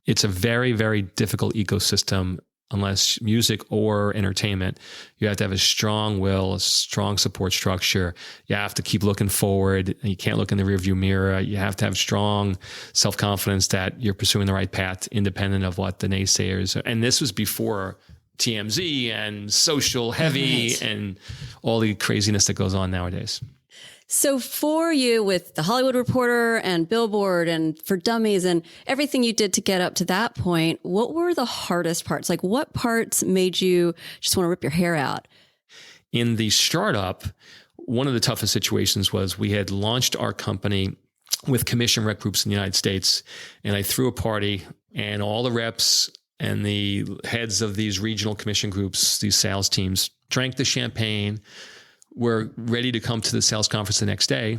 It's a very, very difficult ecosystem. Unless music or entertainment, you have to have a strong will, a strong support structure. You have to keep looking forward. You can't look in the rearview mirror. You have to have strong self-confidence that you're pursuing the right path, independent of what the naysayers are. And this was before TMZ and social heavy and all the craziness that goes on nowadays. So for you, with the Hollywood Reporter and Billboard and For Dummies and everything you did to get up to that point, what were the hardest parts? Like, what parts made you just want to rip your hair out? In the startup, one of the toughest situations was we had launched our company with commission rep groups in the United States, and I threw a party, and all the reps and the heads of these regional commission groups, these sales teams, drank the champagne, were ready to come to the sales conference the next day.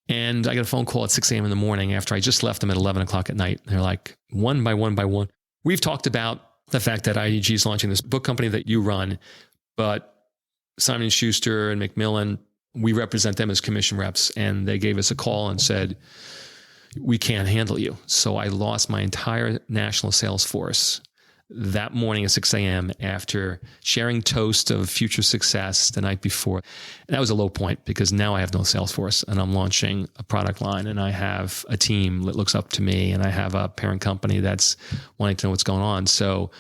And I got a phone call at 6 a.m. in the morning after I just left them at 11 o'clock at night. They're like, one by one, we've talked about the fact that IDG is launching this book company that you run, but Simon & Schuster and Macmillan, we represent them as commission reps. And they gave us a call and said, we can't handle you. So I lost my entire national sales force that morning at 6 a.m. after sharing toast of future success the night before. And that was a low point because now I have no sales force and I'm launching a product line and I have a team that looks up to me and I have a parent company that's wanting to know what's going on. So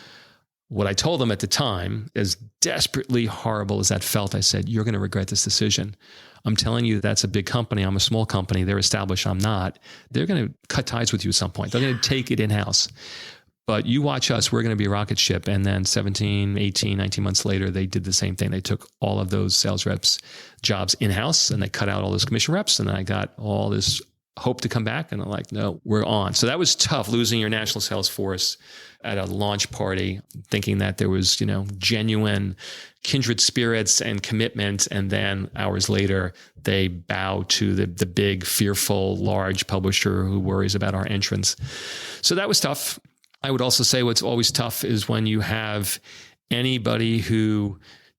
what I told them at the time, as desperately horrible as that felt, I said, you're going to regret this decision. I'm telling you, that's a big company. I'm a small company. They're established. I'm not. They're going to cut ties with you at some point. They're going to take it in-house. But you watch us, we're going to be a rocket ship. And then 17, 18, 19 months later, they did the same thing. They took all of those sales reps jobs in-house and they cut out all those commission reps. And then I got all this hope to come back. And I'm like, no, we're on. So that was tough, losing your national sales force at a launch party, thinking that there was, genuine kindred spirits and commitment. And then hours later, they bow to the big, fearful, large publisher who worries about our entrance. So that was tough. I would also say what's always tough is when you have anybody who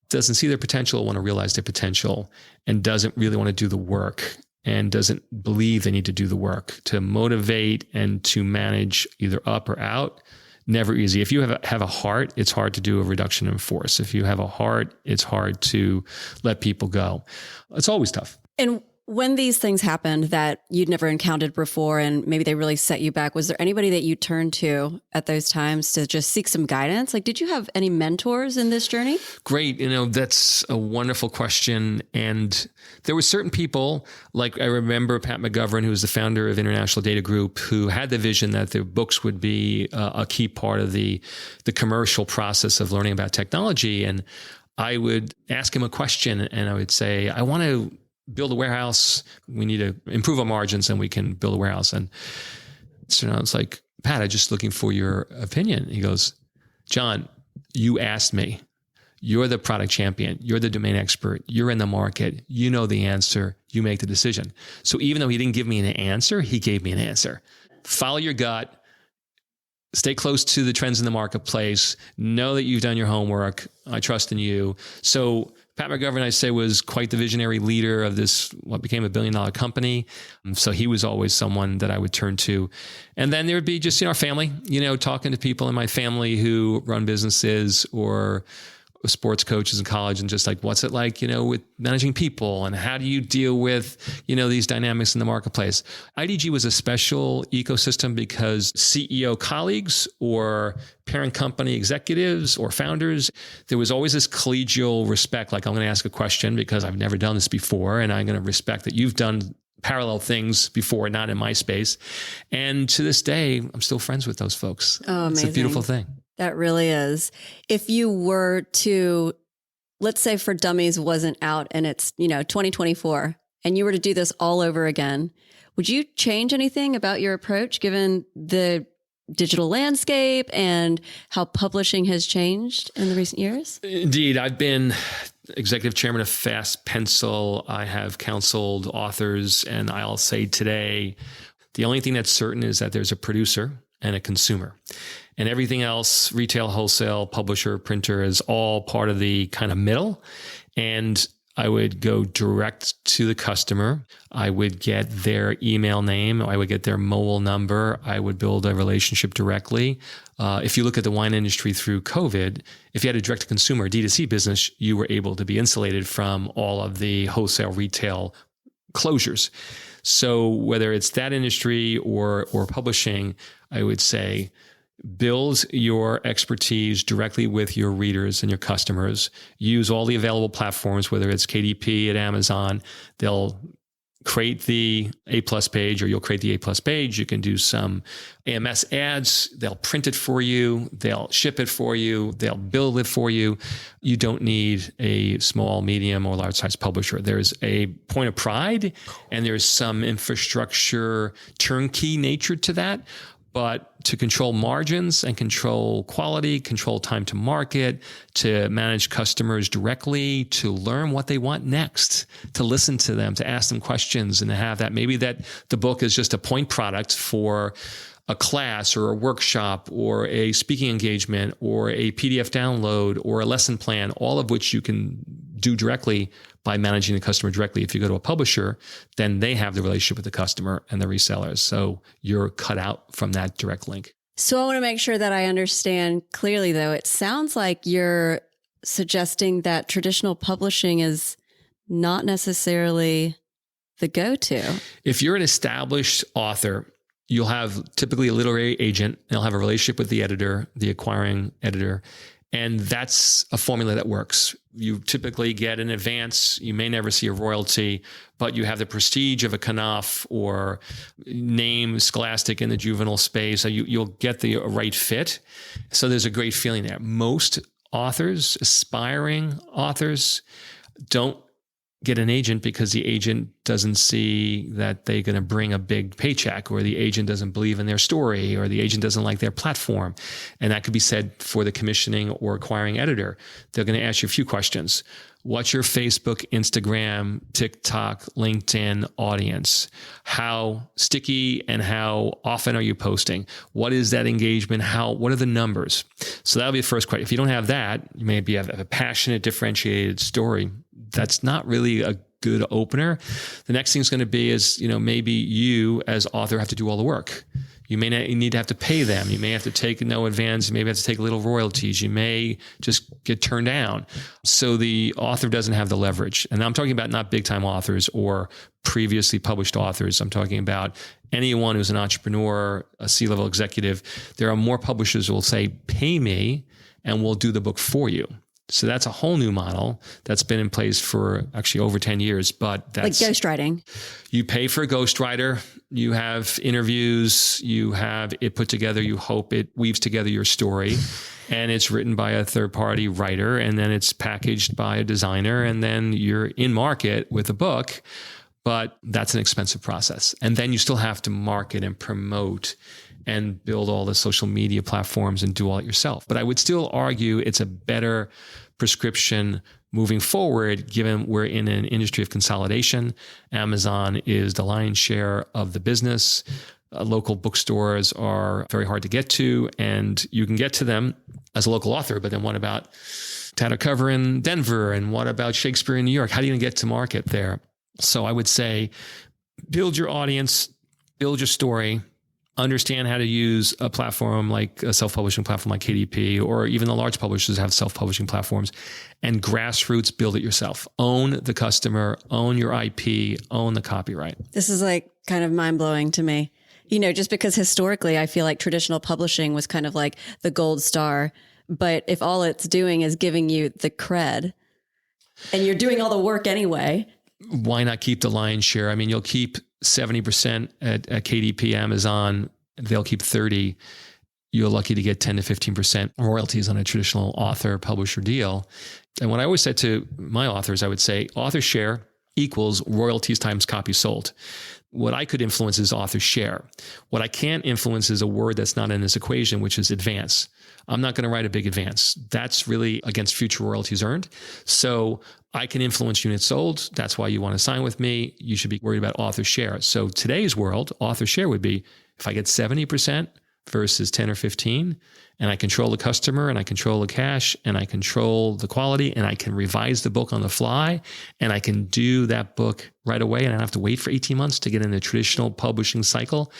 doesn't see their potential or want to realize their potential and doesn't really want to do the work and doesn't believe they need to do the work to motivate and to manage either up or out. Never easy. If you have a heart, it's hard to do a reduction in force. If you have a heart, it's hard to let people go. It's always tough. And when these things happened that you'd never encountered before and maybe they really set you back, was there anybody that you turned to at those times to just seek some guidance? Like, did you have any mentors in this journey? Great. That's a wonderful question. And there were certain people, like I remember Pat McGovern, who was the founder of International Data Group, who had the vision that their books would be a key part of the commercial process of learning about technology. And I would ask him a question and I would say, I want to build a warehouse. We need to improve our margins and we can build a warehouse. And so I was like, Pat, I'm just looking for your opinion. He goes, John, you asked me. You're the product champion. You're the domain expert. You're in the market. You know the answer. You make the decision. So even though he didn't give me an answer, he gave me an answer. Follow your gut. Stay close to the trends in the marketplace. Know that you've done your homework. I trust in you. So Pat McGovern, I say, was quite the visionary leader of this, what became $1 billion company. So he was always someone that I would turn to. And then there would be just, our family, talking to people in my family who run businesses or sports coaches in college and just like, what's it like, with managing people and how do you deal with, these dynamics in the marketplace? IDG was a special ecosystem because CEO colleagues or parent company executives or founders, there was always this collegial respect. Like, I'm going to ask a question because I've never done this before. And I'm going to respect that you've done parallel things before, not in my space. And to this day, I'm still friends with those folks. Oh, amazing. It's a beautiful thing. That really is. If you were to, let's say For Dummies wasn't out and it's, 2024 and you were to do this all over again, would you change anything about your approach given the digital landscape and how publishing has changed in the recent years? Indeed. I've been executive chairman of Fast Pencil. I have counseled authors, and I'll say today, the only thing that's certain is that there's a producer and a consumer. And everything else, retail, wholesale, publisher, printer, is all part of the kind of middle. And I would go direct to the customer. I would get their email name. I would get their mobile number. I would build a relationship directly. If you look at the wine industry through COVID, if you had a direct-to-consumer D2C business, you were able to be insulated from all of the wholesale retail closures. So whether it's that industry or publishing, I would say, build your expertise directly with your readers and your customers. Use all the available platforms, whether it's KDP at Amazon. They'll create the A+ page, or you'll create the A+ page. You can do some AMS ads. They'll print it for you. They'll ship it for you. They'll build it for you. You don't need a small, medium, or large size publisher. There's a point of pride, and there's some infrastructure turnkey nature to that. But to control margins and control quality, control time to market, to manage customers directly, to learn what they want next, to listen to them, to ask them questions, and to have that. Maybe that the book is just a point product for a class or a workshop or a speaking engagement or a PDF download or a lesson plan, all of which you can do directly. by managing the customer directly. If you go to a publisher, then they have the relationship with the customer and the resellers. So you're cut out from that direct link. So I want to make sure that I understand clearly, though. It sounds like you're suggesting that traditional publishing is not necessarily the go-to. If you're an established author, you'll have typically a literary agent. They'll have a relationship with the editor, the acquiring editor. And that's a formula that works. You typically get an advance. You may never see a royalty, but you have the prestige of a Knopf or name Scholastic in the juvenile space. So you'll get the right fit. So there's a great feeling there. Most authors, aspiring authors, don't get an agent because the agent doesn't see that they're going to bring a big paycheck, or the agent doesn't believe in their story, or the agent doesn't like their platform. And that could be said for the commissioning or acquiring editor. They're going to ask you a few questions. What's your Facebook, Instagram, TikTok, LinkedIn audience? How sticky and how often are you posting? What is that engagement? What are the numbers? So that'll be the first question. If you don't have that, you maybe have a passionate, differentiated story. That's not really a good opener. The next thing is going to be is, maybe you as author have to do all the work. You may not, you need to have to pay them. You may have to take no advance. You may have to take little royalties. You may just get turned down. So the author doesn't have the leverage. And I'm talking about not big time authors or previously published authors. I'm talking about anyone who's an entrepreneur, a C-level executive. There are more publishers who will say, pay me and we'll do the book for you. So that's a whole new model that's been in place for actually over 10 years. But that's like ghostwriting. You pay for a ghostwriter. You have interviews. You have it put together. You hope it weaves together your story. And it's written by a third-party writer. And then it's packaged by a designer. And then you're in market with a book. But that's an expensive process. And then you still have to market and promote and build all the social media platforms and do all it yourself. But I would still argue it's a better prescription moving forward, given we're in an industry of consolidation. Amazon is the lion's share of the business. Local bookstores are very hard to get to, and you can get to them as a local author. But then what about Tatter Cover in Denver? And what about Shakespeare in New York? How are you going to get to market there? So I would say build your audience, build your story, understand how to use a platform like a self-publishing platform like KDP, or even the large publishers have self-publishing platforms, and grassroots build it yourself. Own the customer, own your IP, own the copyright. This is like kind of mind-blowing to me. Just because historically I feel like traditional publishing was kind of like the gold star, but if all it's doing is giving you the cred and you're doing all the work anyway, why not keep the lion's share? I mean, you'll keep 70% at KDP, Amazon, they'll keep 30%. You're lucky to get 10 to 15% royalties on a traditional author publisher deal. And what I always said to my authors, I would say author share equals royalties times copies sold. What I could influence is author share. What I can't influence is a word that's not in this equation, which is advance. I'm not going to write a big advance. That's really against future royalties earned. So I can influence units sold. That's why you want to sign with me. You should be worried about author share. So today's world, author share would be if I get 70% versus 10 or 15, and I control the customer, and I control the cash, and I control the quality, and I can revise the book on the fly, and I can do that book right away, and I don't have to wait for 18 months to get in the traditional publishing cycle.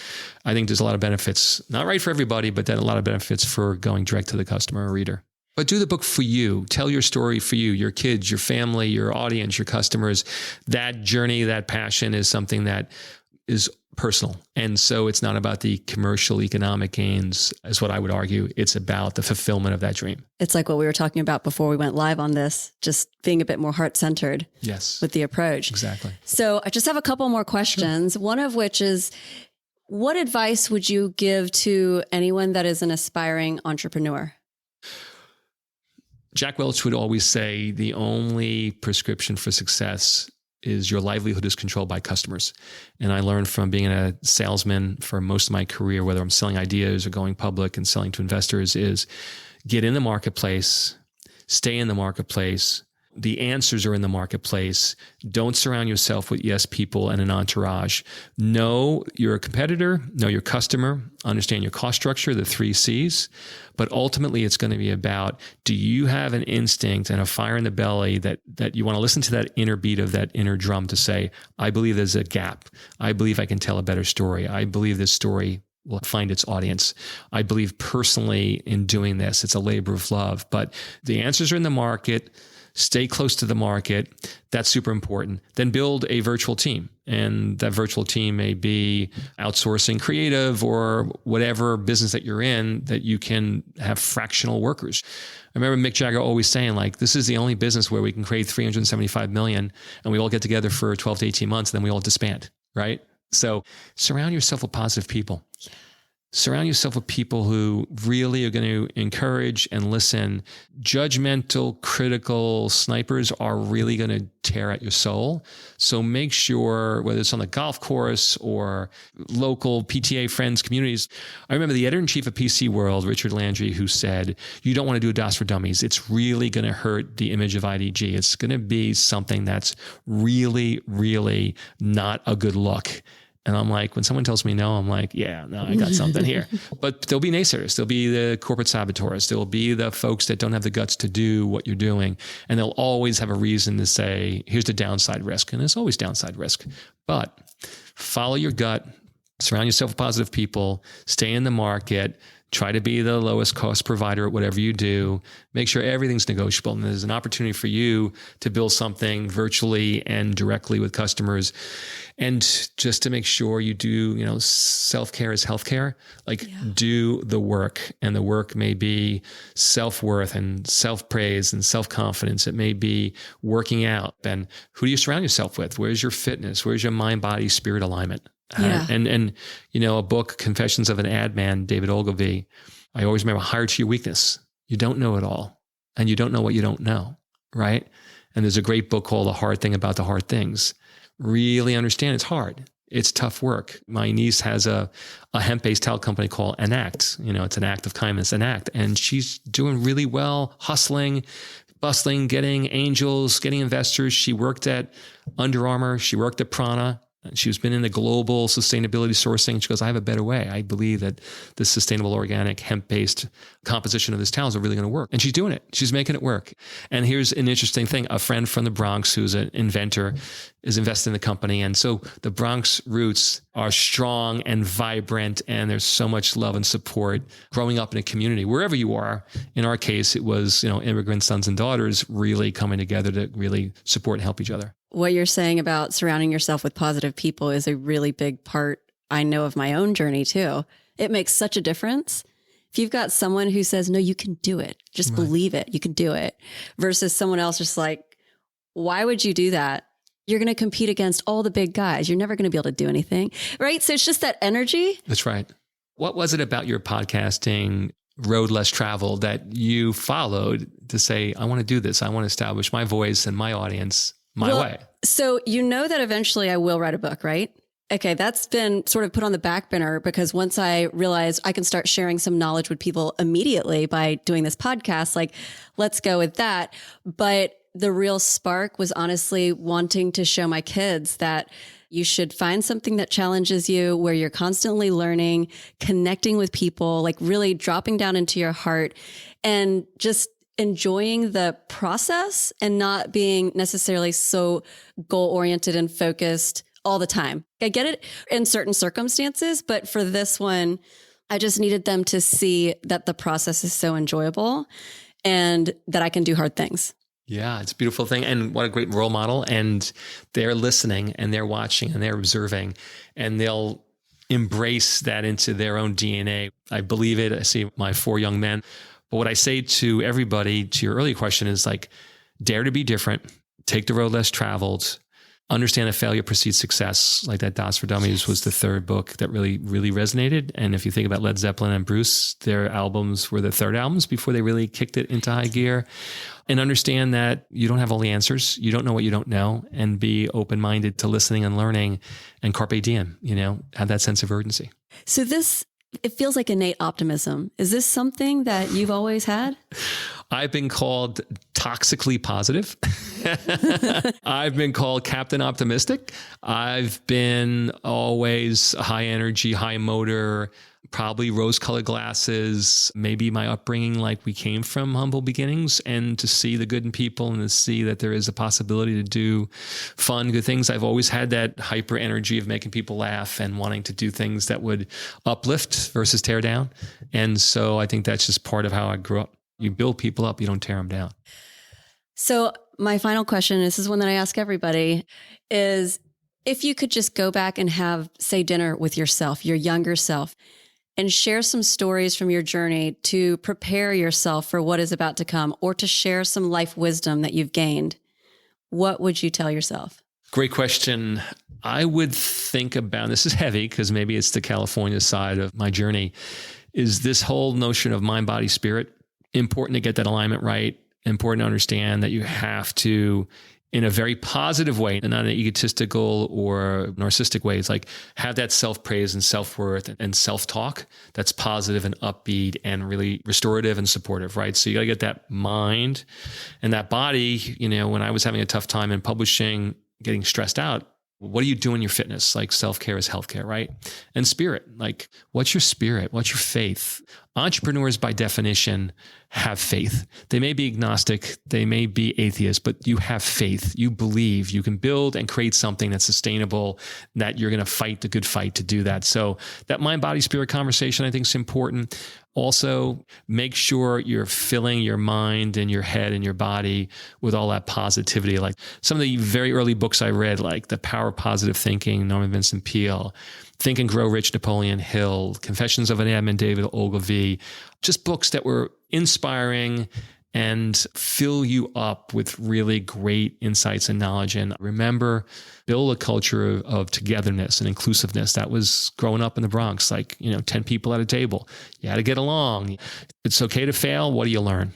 I think there's a lot of benefits, not right for everybody, but then a lot of benefits for going direct to the customer or reader. But do the book for you. Tell your story for you, your kids, your family, your audience, your customers. That journey, that passion is something that is personal. And so it's not about the commercial economic gains, is what I would argue. It's about the fulfillment of that dream. It's like what we were talking about before we went live on this, just being a bit more heart-centered. Yes, with the approach. Exactly. So I just have a couple more questions. Sure. One of which is, what advice would you give to anyone that is an aspiring entrepreneur? Jack Welch would always say the only prescription for success is your livelihood is controlled by customers. And I learned from being a salesman for most of my career, whether I'm selling ideas or going public and selling to investors, is get in the marketplace, stay in the marketplace, The answers are in the marketplace. Don't surround yourself with yes people and an entourage. Know your competitor, know your customer, understand your cost structure, the 3 C's. But ultimately, it's going to be about, do you have an instinct and a fire in the belly that you want to listen to that inner beat of that inner drum to say, I believe there's a gap. I believe I can tell a better story. I believe this story will find its audience. I believe personally in doing this. It's a labor of love. But the answers are in the market. Stay close to the market. That's super important. Then build a virtual team. And that virtual team may be outsourcing creative or whatever business that you're in, that you can have fractional workers. I remember Mick Jagger always saying, like, this is the only business where we can create 375 million and we all get together for 12 to 18 months, and then we all disband, right? So surround yourself with positive people. Surround yourself with people who really are going to encourage and listen. Judgmental, critical snipers are really going to tear at your soul. So make sure, whether it's on the golf course or local PTA friends, communities. I remember the editor-in-chief of PC World, Richard Landry, who said, you don't want to do a DOS for Dummies. It's really going to hurt the image of IDG. It's going to be something that's really, really not a good look. And I'm like, when someone tells me no, I'm like, yeah, no, I got something here. But there'll be naysayers. There'll be the corporate saboteurs. There'll be the folks that don't have the guts to do what you're doing. And they'll always have a reason to say, here's the downside risk. And there's always downside risk. But follow your gut. Surround yourself with positive people. Stay in the market. Try to be the lowest cost provider at whatever you do. Make sure everything's negotiable. And there's an opportunity for you to build something virtually and directly with customers. And just to make sure you do, self-care is healthcare. Do the work. And the work may be self-worth and self-praise and self-confidence. It may be working out. And who do you surround yourself with? Where's your fitness? Where's your mind, body, spirit alignment? Yeah. And a book, Confessions of an Ad Man, David Ogilvy, I always remember, hire to your weakness. You don't know it all, and you don't know what you don't know, right? And there's a great book called The Hard Thing About the Hard Things. Really understand it's hard. It's tough work. My niece has a hemp-based towel company called Enact. It's an act of kindness, Enact. And she's doing really well, hustling, bustling, getting angels, getting investors. She worked at Under Armour. She worked at Prana. She's been in the global sustainability sourcing. She goes, I have a better way. I believe that this sustainable, organic, hemp-based composition of this towels are really going to work. And she's doing it. She's making it work. And here's an interesting thing. A friend from the Bronx who's an inventor is invested in the company. And so the Bronx roots are strong and vibrant, and there's so much love and support growing up in a community, wherever you are. In our case, it was, immigrant sons and daughters really coming together to really support and help each other. What you're saying about surrounding yourself with positive people is a really big part, I know, of my own journey too. It makes such a difference. If you've got someone who says, no, you can do it, just believe it, you can do it, versus someone else just like, why would you do that? You're going to compete against all the big guys. You're never going to be able to do anything, right? So it's just that energy. That's right. What was it about your podcasting road less traveled that you followed to say, I want to do this. I want to establish my voice and my audience my way. So that eventually I will write a book, right? Okay, that's been sort of put on the back burner because once I realized I can start sharing some knowledge with people immediately by doing this podcast, let's go with that. But the real spark was honestly wanting to show my kids that you should find something that challenges you, where you're constantly learning, connecting with people, really dropping down into your heart and just enjoying the process and not being necessarily so goal-oriented and focused all the time. I get it in certain circumstances, but for this one, I just needed them to see that the process is so enjoyable and that I can do hard things. Yeah, it's a beautiful thing. And what a great role model. And they're listening and they're watching and they're observing, and they'll embrace that into their own DNA. I believe it. I see my 4 young men. But what I say to everybody, to your earlier question, is dare to be different, take the road less traveled, understand that failure precedes success. Like that DOS for Dummies was the 3rd book that really, really resonated. And if you think about Led Zeppelin and Bruce, their albums were the 3rd albums before they really kicked it into high gear. And understand that you don't have all the answers. You don't know what you don't know, and be open-minded to listening and learning, and carpe diem, have that sense of urgency. So it feels like innate optimism. Is this something that you've always had? I've been called toxically positive. I've been called Captain Optimistic. I've been always high energy, high motor, probably rose-colored glasses, maybe my upbringing, like we came from humble beginnings, and to see the good in people and to see that there is a possibility to do fun, good things. I've always had that hyper energy of making people laugh and wanting to do things that would uplift versus tear down. And so I think that's just part of how I grew up. You build people up, you don't tear them down. So my final question, this is one that I ask everybody, is if you could just go back and have, say, dinner with yourself, your younger self, and share some stories from your journey to prepare yourself for what is about to come, or to share some life wisdom that you've gained, what would you tell yourself? Great question. I would think about, this is heavy because maybe it's the California side of my journey, is this whole notion of mind, body, spirit. Important to get that alignment right. Important to understand that you have to, in a very positive way, and not in an egotistical or narcissistic way, it's like have that self-praise and self-worth and self-talk that's positive and upbeat and really restorative and supportive, right? So you got to get that mind and that body. You know, when I was having a tough time in publishing, getting stressed out, what do you do in your fitness? Like self-care is healthcare, right? And spirit, like what's your spirit? What's your faith? Entrepreneurs by definition have faith. They may be agnostic, they may be atheists, but you have faith. You believe you can build and create something that's sustainable, that you're going to fight the good fight to do that. So that mind, body, spirit conversation, I think is important. Also, make sure you're filling your mind and your head and your body with all that positivity. Like some of the very early books I read, like The Power of Positive Thinking, Norman Vincent Peale, Think and Grow Rich, Napoleon Hill, Confessions of an Admin, David Ogilvy, just books that were inspiring and fill you up with really great insights and knowledge. And remember, build a culture of togetherness and inclusiveness. That was growing up in the Bronx, like, 10 people at a table. You had to get along. It's okay to fail. What do you learn?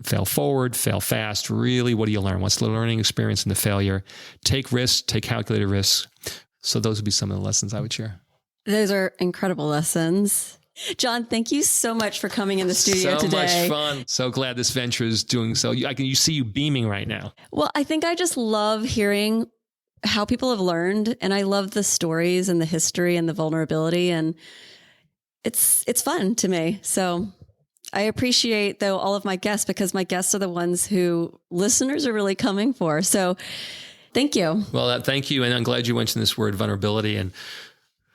Fail forward, fail fast. Really, what do you learn? What's the learning experience in the failure? Take risks, take calculated risks. So those would be some of the lessons I would share. Those are incredible lessons. John, thank you so much for coming in the studio today. So much fun. So glad this venture is doing so. You see you beaming right now. Well, I think I just love hearing how people have learned, and I love the stories and the history and the vulnerability, and it's fun to me. So I appreciate, though, all of my guests, because my guests are the ones who listeners are really coming for. So thank you. Well, thank you. And I'm glad you mentioned this word vulnerability. And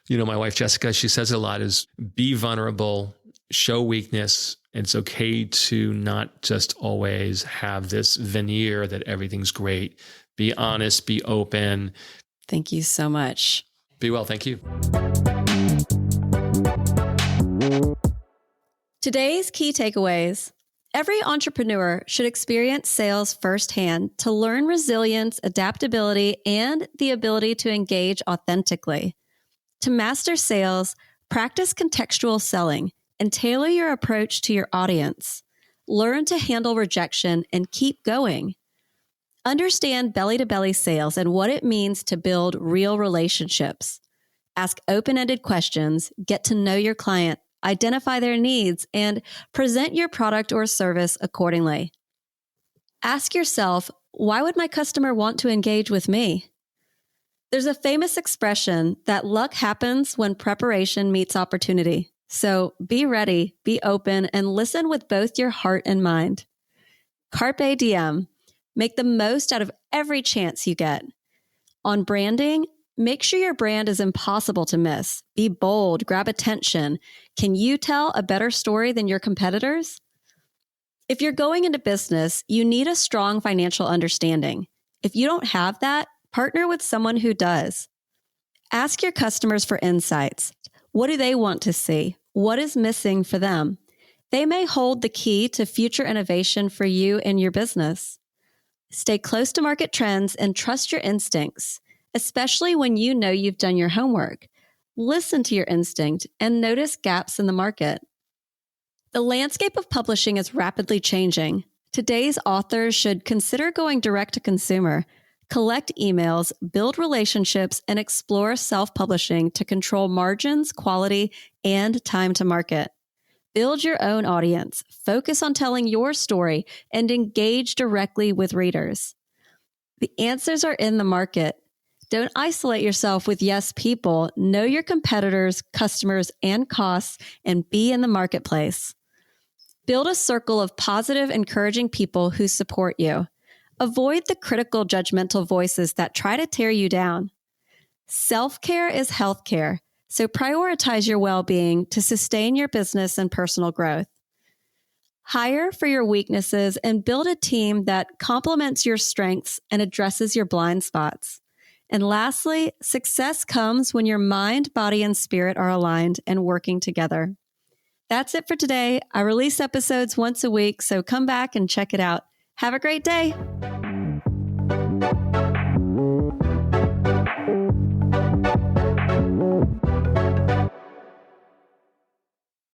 my wife, Jessica, she says a lot is be vulnerable, show weakness. It's okay to not just always have this veneer that everything's great. Be honest, be open. Thank you so much. Be well. Thank you. Today's key takeaways. Every entrepreneur should experience sales firsthand to learn resilience, adaptability, and the ability to engage authentically. To master sales, practice contextual selling and tailor your approach to your audience. Learn to handle rejection and keep going. Understand belly-to-belly sales and what it means to build real relationships. Ask open-ended questions, get to know your client, identify their needs, and present your product or service accordingly. Ask yourself, why would my customer want to engage with me? There's a famous expression that luck happens when preparation meets opportunity. So be ready, be open, and listen with both your heart and mind. Carpe diem. Make the most out of every chance you get. On branding, make sure your brand is impossible to miss. Be bold, grab attention. Can you tell a better story than your competitors? If you're going into business, you need a strong financial understanding. If you don't have that, partner with someone who does. Ask your customers for insights. What do they want to see? What is missing for them? They may hold the key to future innovation for you and your business. Stay close to market trends and trust your instincts, especially when you know you've done your homework. Listen to your instinct and notice gaps in the market. The landscape of publishing is rapidly changing. Today's authors should consider going direct to consumer. Collect emails, build relationships, and explore self-publishing to control margins, quality, and time to market. Build your own audience, focus on telling your story, and engage directly with readers. The answers are in the market. Don't isolate yourself with yes people. Know your competitors, customers, and costs, and be in the marketplace. Build a circle of positive, encouraging people who support you. Avoid the critical, judgmental voices that try to tear you down. Self-care is healthcare, so prioritize your well-being to sustain your business and personal growth. Hire for your weaknesses and build a team that complements your strengths and addresses your blind spots. And lastly, success comes when your mind, body, and spirit are aligned and working together. That's it for today. I release episodes once a week, so come back and check it out. Have a great day.